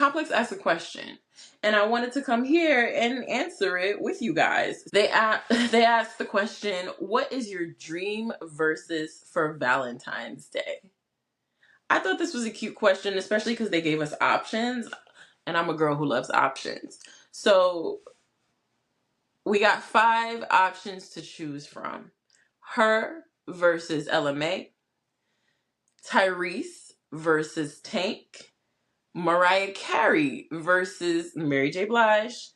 Complex asked a question, and I wanted to come here and answer it with you guys. They asked the question, what is your dream versus for Valentine's Day? I thought this was a cute question, especially because they gave us options, and I'm a girl who loves options. So we got 5 options to choose from. Her versus LMA, Tyrese versus Tank, Mariah Carey versus Mary J. Blige,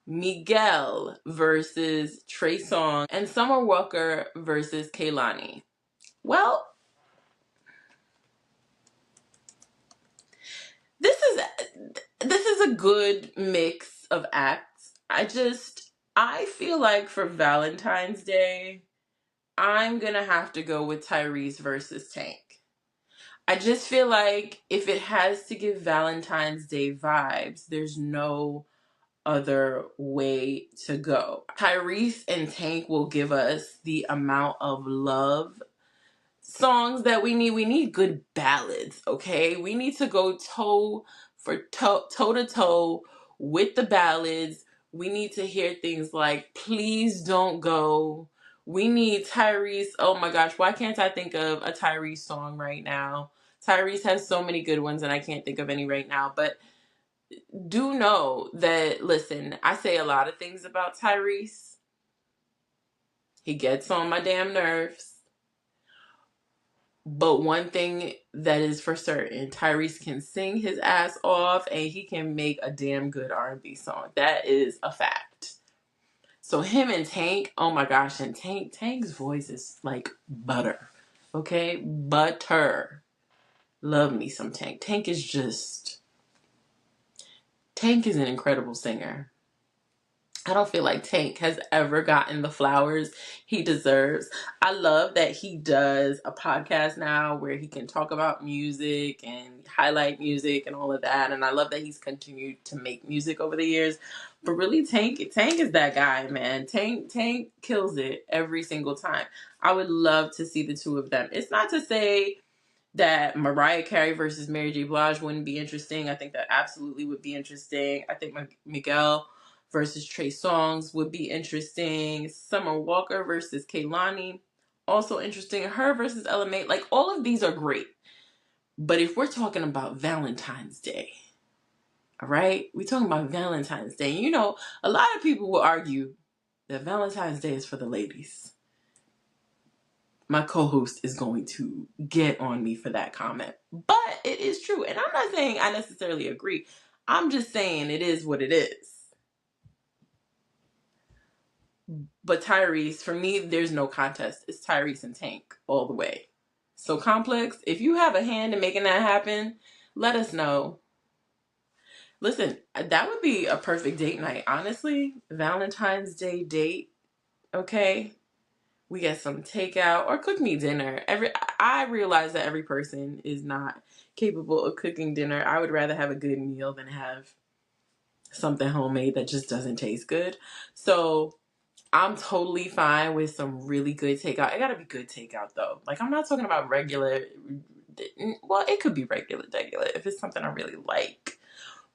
Miguel versus Trey Songz, and Summer Walker versus Kehlani. Well, this is a good mix of acts. I feel like for Valentine's Day, I'm gonna have to go with Tyrese versus Tank. I just feel like if it has to give Valentine's Day vibes, there's no other way to go. Tyrese and Tank will give us the amount of love songs that we need. We need good ballads, okay? We need to go toe to toe with the ballads. We need to hear things like Please Don't Go. We need Tyrese. Oh my gosh, why can't I think of a Tyrese song right now? Tyrese has so many good ones and I can't think of any right now, but do know that, listen, I say a lot of things about Tyrese. He gets on my damn nerves. But one thing that is for certain, Tyrese can sing his ass off and he can make a damn good R&B song. That is a fact. So him and Tank, oh my gosh, and Tank's voice is like butter. Okay? Butter. Love me some Tank. Tank is an incredible singer. I don't feel like Tank has ever gotten the flowers he deserves. I love that he does a podcast now where he can talk about music and highlight music and all of that. And I love that he's continued to make music over the years. But really, Tank is that guy, man. Tank kills it every single time. I would love to see the two of them. It's not to say that Mariah Carey versus Mary J. Blige wouldn't be interesting. I think that absolutely would be interesting. I think Miguel versus Trey Songz would be interesting. Summer Walker versus Kehlani, also interesting. Her versus LMA, like all of these are great. But if we're talking about Valentine's Day, all right, we're talking about Valentine's Day. You know, a lot of people will argue that Valentine's Day is for the ladies. My co-host is going to get on me for that comment. But it is true. And I'm not saying I necessarily agree. I'm just saying it is what it is. But Tyrese, for me, there's no contest. It's Tyrese and Tank all the way. So Complex, if you have a hand in making that happen, let us know. Listen, that would be a perfect date night. Honestly, Valentine's Day date, okay? We get some takeout or cook me dinner. I realize that every person is not capable of cooking dinner. I would rather have a good meal than have something homemade that just doesn't taste good. So I'm totally fine with some really good takeout. It gotta be good takeout though. Like, I'm not talking about regular. Well, it could be regular if it's something I really like.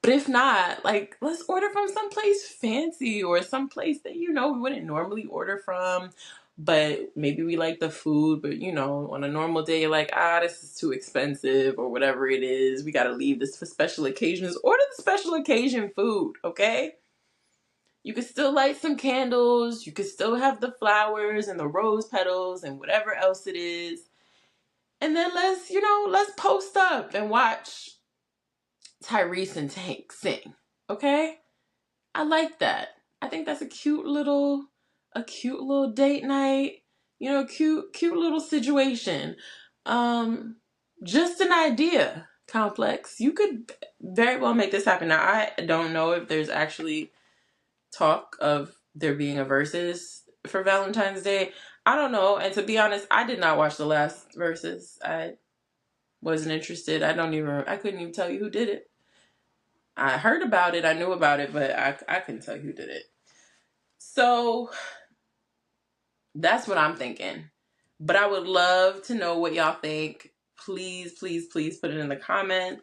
But if not, like, let's order from someplace fancy or someplace that, we wouldn't normally order from. But maybe we like the food, but, on a normal day, you're like, this is too expensive or whatever it is. We got to leave this for special occasions. Order the special occasion food, okay? You could still light some candles. You could still have the flowers and the rose petals and whatever else it is. And then let's post up and watch Tyrese and Tank sing, okay? I like that. I think that's a cute little date night, cute little situation. Just an idea, Complex. You could very well make this happen. Now, I don't know if there's actually talk of there being a Verzuz for Valentine's Day. I don't know. And to be honest, I did not watch the last Verzuz. I wasn't interested. I couldn't even tell you who did it. I heard about it, I knew about it, but I couldn't tell you who did it. So that's what I'm thinking. But I would love to know what y'all think. Please, please, please put it in the comments.